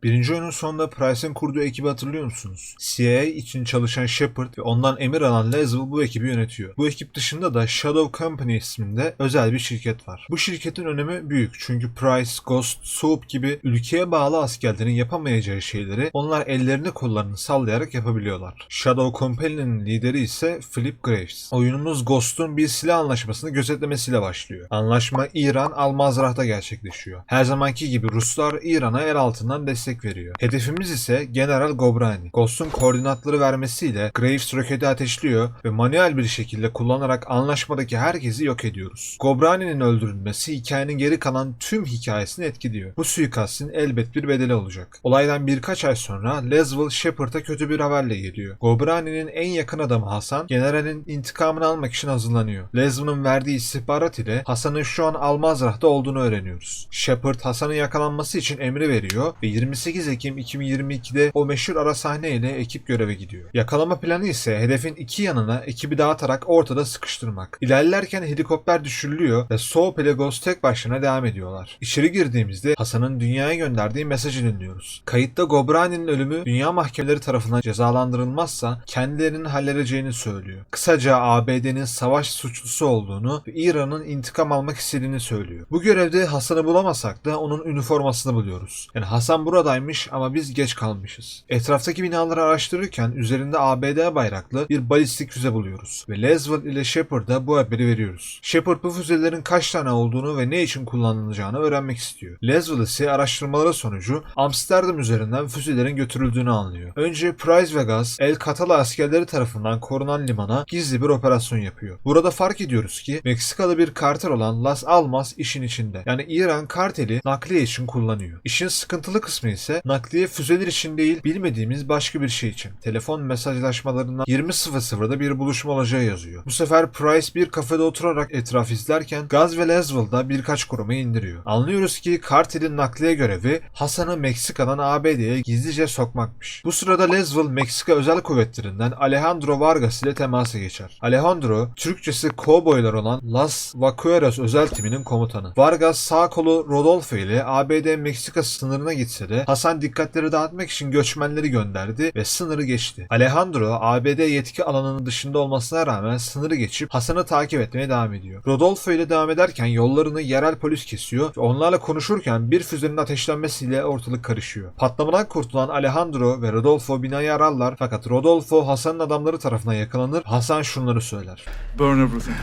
Birinci oyunun sonunda Price'ın kurduğu ekibi hatırlıyor musunuz? CIA için çalışan Shepard ve ondan emir alan Laswell bu ekibi yönetiyor. Bu ekip dışında da Shadow Company isminde özel bir şirket var. Bu şirketin önemi büyük çünkü Price, Ghost, Soap gibi ülkeye bağlı askerlerin yapamayacağı şeyleri onlar ellerini kollarını sallayarak yapabiliyorlar. Shadow Company'nin lideri ise Philip Graves. Oyunumuz Ghost'un bir silah anlaşmasını gözetlemesiyle başlıyor. Anlaşma İran Almazrah'ta gerçekleşiyor. Her zamanki gibi Ruslar İran'a el altından destek veriyor. Hedefimiz ise General Gobrani. Ghost'un koordinatları vermesiyle Graves roketi ateşliyor ve manuel bir şekilde kullanarak anlaşmadaki herkesi yok ediyoruz. Gobrani'nin öldürülmesi hikayenin geri kalan tüm hikayesini etkiliyor. Bu suikastin elbet bir bedeli olacak. Olaydan birkaç ay sonra Laswell Shepard'a kötü bir haberle geliyor. Gobrani'nin en yakın adamı Hasan, generalin intikamını almak için hazırlanıyor. Laswell'ın verdiği istihbarat ile Hasan'ın şu an Almazrah'ta olduğunu öğreniyoruz. Shepard Hasan'ın yakalanması için emri veriyor ve 28 Ekim 2022'de o meşhur ara sahne ile ekip göreve gidiyor. Yakalama planı ise hedefin iki yanına ekibi dağıtarak ortada sıkıştırmak. İlerlerken helikopter düşürülüyor ve Soap ile Ghost tek başına devam ediyorlar. İçeri girdiğimizde Hasan'ın dünyaya gönderdiği mesajı dinliyoruz. Kayıtta Gobrani'nin ölümü dünya mahkemeleri tarafından cezalandırılmazsa kendilerinin halledeceğini söylüyor. Kısaca ABD'nin savaş suçlusu olduğunu ve İran'ın intikam almak istediğini söylüyor. Bu görevde Hasan'ı bulamasak da onun üniformasını buluyoruz. Yani Hasan buradaymış ama biz geç kalmışız. Etraftaki binaları araştırırken üzerinde ABD bayraklı bir balistik füze buluyoruz ve Laswell ile Shepard'a bu haberi veriyoruz. Shepard bu füzelerin kaç tane olduğunu ve ne için kullanılacağını öğrenmek istiyor. Laswell ise araştırmaları sonucu Amsterdam üzerinden füzelerin götürüldüğünü anlıyor. Önce Price ve Gaz, El Katala askerleri tarafından korunan limana gizli bir operasyon yapıyor. Burada fark ediyoruz ki Meksikalı bir kartel olan Las Almas işin içinde. Yani İran karteli nakliye için kullanıyor. İşin sıkıntılı kısmı ise nakliye füzeler için değil bilmediğimiz başka bir şey için. Telefon mesajlaşmalarından 20.00'da bir buluşma olacağı yazıyor. Bu sefer Price bir kafede oturarak etraf izlerken Gaz ve Laswell da birkaç korumayı indiriyor. Anlıyoruz ki kartelin nakliye görevi Hasan'ı Meksika'dan ABD'ye gizlice sokmakmış. Bu sırada Laswell Meksika Özel Kuvvetlerinden Alejandro Vargas ile temasa geçer. Alejandro, Türkçesi kovboylar olan Las Vaqueros özel timinin komutanı. Vargas sağ kolu Rodolfo ile ABD-Meksika sınırına gitse de Hasan dikkatleri dağıtmak için göçmenleri gönderdi ve sınırı geçti. Alejandro, ABD yetki alanının dışında olmasına rağmen sınırı geçip Hasan'ı takip etmeye devam ediyor. Rodolfo ile devam ederken yollarını yerel polis kesiyor ve onlarla konuşurken bir füzenin ateşlenmesiyle ortalık karışıyor. Patlamadan kurtulan Alejandro ve Rodolfo binayı ararlar fakat Rodolfo Hasan'ın adamları tarafından yakalanır. Hasan şunları söyler. Burn everything.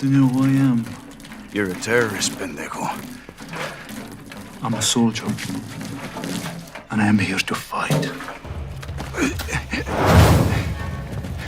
Do you know who I am? You're a terrorist, pendejo. I'm a soldier. And I am here to fight.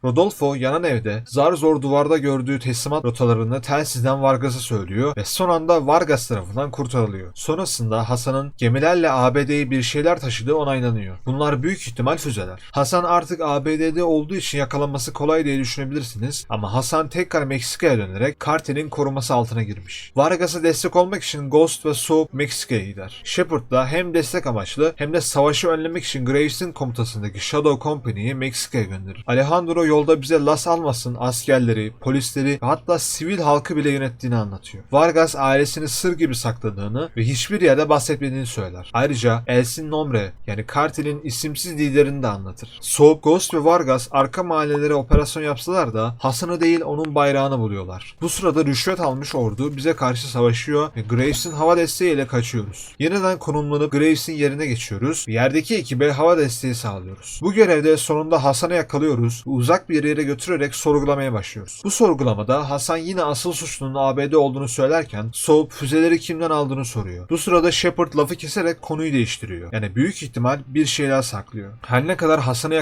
Rodolfo yanan evde zar zor duvarda gördüğü teslimat rotalarını telsizden Vargas'a söylüyor ve son anda Vargas tarafından kurtarılıyor. Sonrasında Hasan'ın gemilerle ABD'ye bir şeyler taşıdığı onaylanıyor. Bunlar büyük ihtimal füzeler. Hasan artık ABD'de olduğu için yakalanması kolay diye düşünebilirsiniz ama Hasan tekrar Meksika'ya dönerek kartelin koruması altına girmiş. Vargas'a destek olmak için Ghost ve Soap Meksika'ya gider. Shepard da hem destek amaçlı hem de savaşı önlemek için Graves'in komutasındaki Shadow Company'yi Meksika'ya gönderir. Alejandro yolda bize Las Almas'ın askerleri, polisleri ve hatta sivil halkı bile yönettiğini anlatıyor. Vargas ailesini sır gibi sakladığını ve hiçbir yerde bahsetmediğini söyler. Ayrıca Elsin Nombre yani kartelin isimsiz liderini de anlatır. Soap, Ghost ve Vargas arka mahallelere operasyon yapsalar da Hasan'ı değil onun bayrağını buluyorlar. Bu sırada rüşvet almış ordu bize karşı savaşıyor ve Graves'in hava desteğiyle kaçıyoruz. Yeniden konumlanıp Graves'in yerine geçiyoruz ve yerdeki ekibe hava desteği sağlıyoruz. Bu görevde sonunda Hasan'ı yakalıyoruz ve uzak bir yere götürerek sorgulamaya başlıyoruz. Bu sorgulamada Hasan yine asıl suçlunun ABD olduğunu söylerken Soap füzeleri kimden aldığını soruyor. Bu sırada Shepard lafı keserek konuyu değiştiriyor. Yani büyük ihtimal bir şeyler saklıyor. Her ne kadar Hasan'ı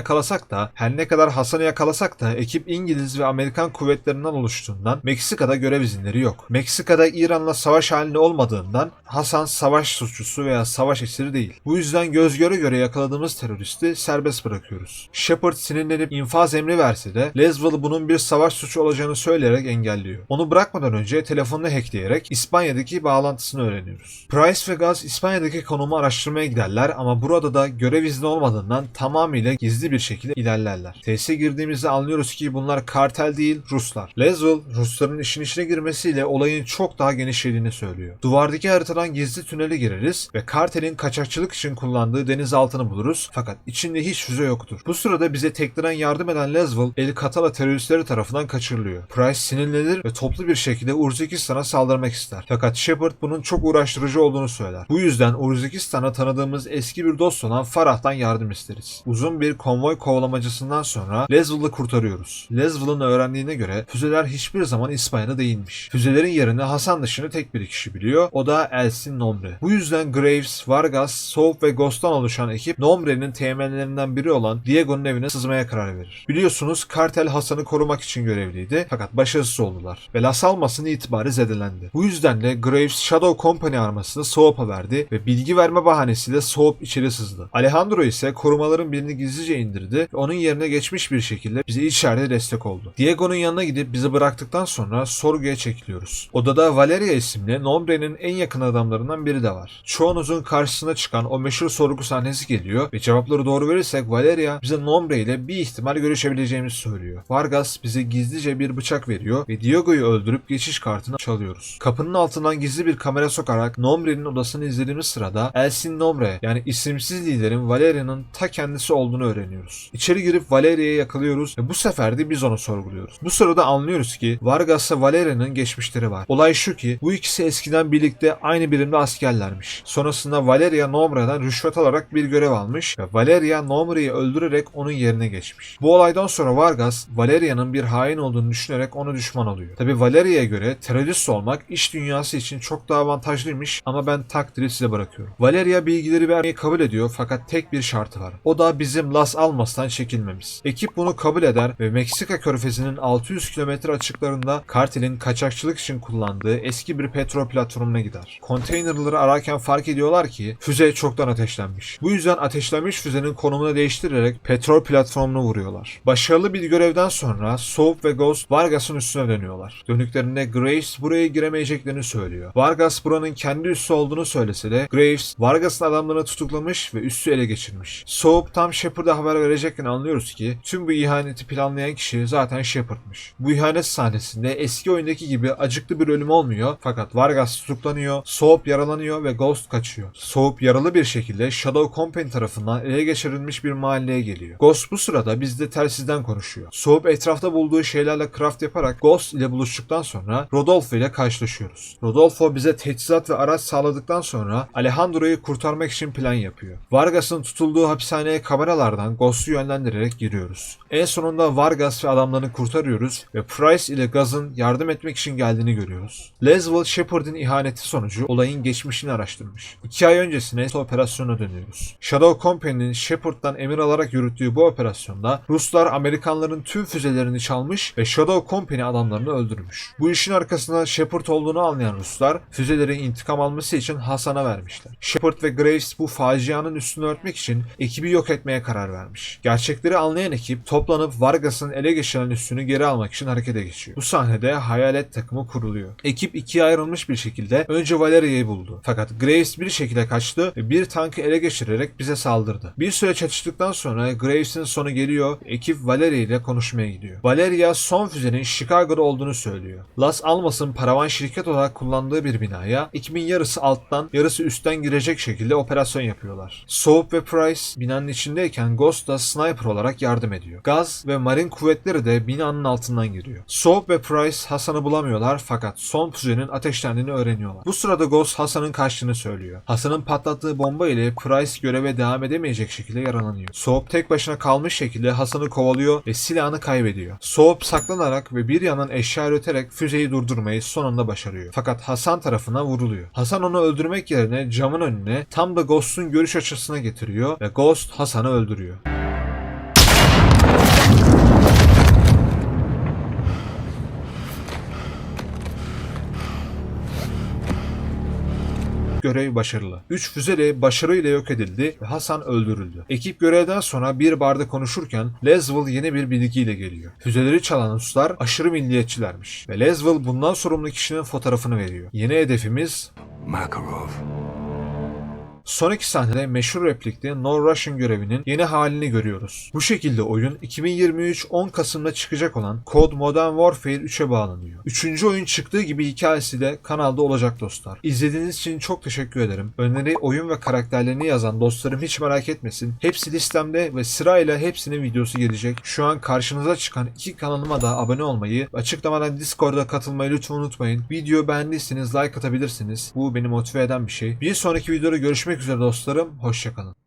yakalasak da ekip İngiliz ve Amerikan kuvvetlerinden oluştuğundan Meksika'da görev izinleri yok. Meksika'da İran'la savaş halinde olmadığından Hasan savaş suçlusu veya savaş esiri değil. Bu yüzden göz göre göre yakaladığımız teröristi serbest bırakıyoruz. Shepard sinirlenip infaz emri verse de Laswell bunun bir savaş suçu olacağını söyleyerek engelliyor. Onu bırakmadan önce telefonunu hackleyerek İspanya'daki bağlantısını öğreniyoruz. Price ve Gus İspanya'daki konumu araştırmaya giderler ama burada da görev izni olmadığından tamamıyla gizli bir şekilde ilerlerler. Tesise girdiğimizde anlıyoruz ki bunlar kartel değil, Ruslar. Laswell, Rusların işin içine girmesiyle olayın çok daha genişlediğini söylüyor. Duvardaki haritadan gizli tünele gireriz ve kartelin kaçakçılık için kullandığı denizaltını buluruz fakat içinde hiç füze yoktur. Bu sırada bize tekneden yardım eden Laswell, El Katala teröristleri tarafından kaçırılıyor. Price sinirlenir ve toplu bir şekilde Urzikistan'a saldırmak ister. Fakat Shepard bunun çok uğraştırıcı olduğunu söyler. Bu yüzden Urzikistan'a tanıdığımız eski bir dost olan Farah'tan yardım isteriz. Uzun bir konvoy kovalamacasından sonra Laswell'ı kurtarıyoruz. Laswell'ın öğrendiğine göre füzeler hiçbir zaman İspanya'da değilmiş. Füzelerin yerini Hasan dışında tek bir kişi biliyor. O da Elsin Nombre. Bu yüzden Graves, Vargas, Soap ve Ghost'tan oluşan ekip Nombre'nin teğmenlerinden biri olan Diego'nun evine sızmaya karar verir. Biliyorsunuz kartel Hasan'ı korumak için görevliydi fakat başarısız oldular ve Las Almas'ın itibarı zedelendi. Bu yüzden de Graves Shadow Company armasını Soap'a verdi ve bilgi verme bahanesiyle Soap içeri sızdı. Alejandro ise korumaların birini gizlice indirdi ve onun yerine geçmiş bir şekilde bize içeride destek oldu. Diego'nun yanına gidip bizi bıraktıktan sonra sorguya çekiliyoruz. Odada Valeria isimli Nombre'nin en yakın adamlarından biri de var. Çoğunuzun karşısına çıkan o meşhur sorgu sahnesi geliyor ve cevapları doğru verirsek Valeria bize Nombre ile bir ihtimal görüşebileceğimizi söylüyor. Vargas bize gizlice bir bıçak veriyor ve Diego'yu öldürüp geçiş kartını çalıyoruz. Kapının altından gizli bir kamera sokarak Nombre'nin odasını izlediğimiz sırada Elsin Nombre yani isimsiz liderin Valeria'nın ta kendisi olduğunu öğreniyoruz. İçeri girip Valeria'yı yakalıyoruz ve bu sefer de biz onu sorguluyoruz. Bu sırada anlıyoruz ki Vargas'la Valeria'nın geçmişleri var. Olay şu ki bu ikisi eskiden birlikte aynı birimde askerlermiş. Sonrasında Valeria Nombre'den rüşvet alarak bir görev almış ve Valeria Nombre'yi öldürerek onun yerine geçmiş. Bu olaydan sonra Vargas Valeria'nın bir hain olduğunu düşünerek ona düşman oluyor. Tabi Valeria'ya göre terörist olmak iş dünyası için çok daha avantajlıymış ama ben takdiri size bırakıyorum. Valeria bilgileri vermeyi kabul ediyor fakat tek bir şartı var. O da bizim Las Almas'tan çekilmemiz. Ekip bunu kabul eder ve Meksika körfezinin 600 kilometre açıklarında kartelin kaçakçılık için kullandığı eski bir petrol platformuna gider. Konteynerları ararken fark ediyorlar ki füze çoktan ateşlenmiş. Bu yüzden ateşlenmiş füzenin konumunu değiştirerek petrol platformunu vuruyorlar. Başarılı bir görevden sonra Soap ve Ghost Vargas'ın üstüne dönüyorlar. Dönüklerinde Graves buraya giremeyeceklerini söylüyor. Vargas buranın kendi üssü olduğunu söylese de Graves Vargas'ın adamlarını tutuklamış ve üssü ele geçirmiş. Soap tam Shepard'a haber verecekken anlıyoruz ki tüm bu ihaneti planlayan kişi zaten Shepard'mış. Bu ihanet sahnesinde eski oyundaki gibi acıklı bir ölüm olmuyor fakat Vargas tutuklanıyor, Soap yaralanıyor ve Ghost kaçıyor. Soap yaralı bir şekilde Shadow Company tarafından ele geçirilmiş bir mahalleye geliyor. Ghost bu sırada bizde telsizden konuşuyor. Soap etrafta bulduğu şeylerle craft yaparak Ghost ile buluştuktan sonra Rodolfo ile karşılaşıyoruz. Rodolfo bize teçhizat ve araç sağladıktan sonra Alejandro'yu kurtarmak için plan yapıyor. Vargas'ın tutulduğu hapishaneye kameralardan Ghost'u yönlendirerek giriyoruz. En sonunda Vargas ve adamlarını kurtarıyoruz ve Price ile Guz'ın yardım etmek için geldiğini görüyoruz. Laswell, Shepard'ın ihaneti sonucu olayın geçmişini araştırmış. 2 ay öncesine operasyona dönüyoruz. Shadow Company'nin Shepard'dan emir alarak yürüttüğü bu operasyonda Ruslar Amerikanların tüm füzelerini çalmış ve Shadow Company adamlarını öldürmüş. Bu işin arkasında Shepard olduğunu anlayan Ruslar füzelerin intikam alması için Hasan'a vermişler. Shepard ve Graves bu facianın üstünü örtmek için ekibi yok etmeye karar vermiş. Gerçekleri anlayan ekip toplanıp Vargas'ın ele geçiren üssünü geri almak için harekete geçiyor. Bu sahnede hayalet takımı kuruluyor. Ekip ikiye ayrılmış bir şekilde önce Valeria'yı buldu. Fakat Graves bir şekilde kaçtı ve bir tankı ele geçirerek bize saldırdı. Bir süre çatıştıktan sonra Graves'in sonu geliyor. Ekip Valeria ile konuşmaya gidiyor. Valeria son füzenin Chicago'da olduğunu söylüyor. Las Almas'ın paravan şirket olarak kullandığı bir binaya ekibin yarısı alttan yarısı üstten girecek şekilde operasyon yapıyorlar. Soap ve Price binanın içindeyken Ghost da sniper olarak yardım ediyor. Gaz ve Marine kuvvetleri de binanın altından giriyor. Soap ve Price Hasan'ı bulamıyorlar fakat son füzenin ateşlendiğini öğreniyorlar. Bu sırada Ghost Hasan'ın kaçtığını söylüyor. Hasan'ın patlattığı bomba ile Price göreve devam edemeyecek şekilde yaralanıyor. Soap tek başına kalmış şekilde Hasan'ı kovalıyor ve silahını kaybediyor. Soap saklanarak ve bir yandan eşya üreterek füzeyi durdurmayı sonunda başarıyor. Fakat Hasan tarafına vuruluyor. Hasan onu öldürmek yerine camın önüne tam da Ghost'un görüş açısına getiriyor ve Ghost Hasan'ı öldürüyor. görev başarılı. 3 füze de başarıyla yok edildi ve Hasan öldürüldü. Ekip görevden sonra bir barda konuşurken Laswell yeni bir bilgiyle geliyor. Füzeleri çalan Ruslar aşırı milliyetçilermiş ve Laswell bundan sorumlu kişinin fotoğrafını veriyor. Yeni hedefimiz Makarov. Sonraki sahnede meşhur replikte No Russian görevinin yeni halini görüyoruz. Bu şekilde oyun 2023 10 Kasım'da çıkacak olan Code Modern Warfare 3'e bağlanıyor. 3. oyun çıktığı gibi hikayesi de kanalda olacak dostlar. İzlediğiniz için çok teşekkür ederim. Öneri, oyun ve karakterlerini yazan dostlarım hiç merak etmesin. Hepsi listemde ve sırayla hepsinin videosu gelecek. Şu an karşınıza çıkan 2 kanalıma da abone olmayı, açıklamadan Discord'a katılmayı lütfen unutmayın. Videoyu beğendiyseniz like atabilirsiniz. Bu beni motive eden bir şey. Bir sonraki videoda görüşmek üzere dostlarım. Hoşçakalın.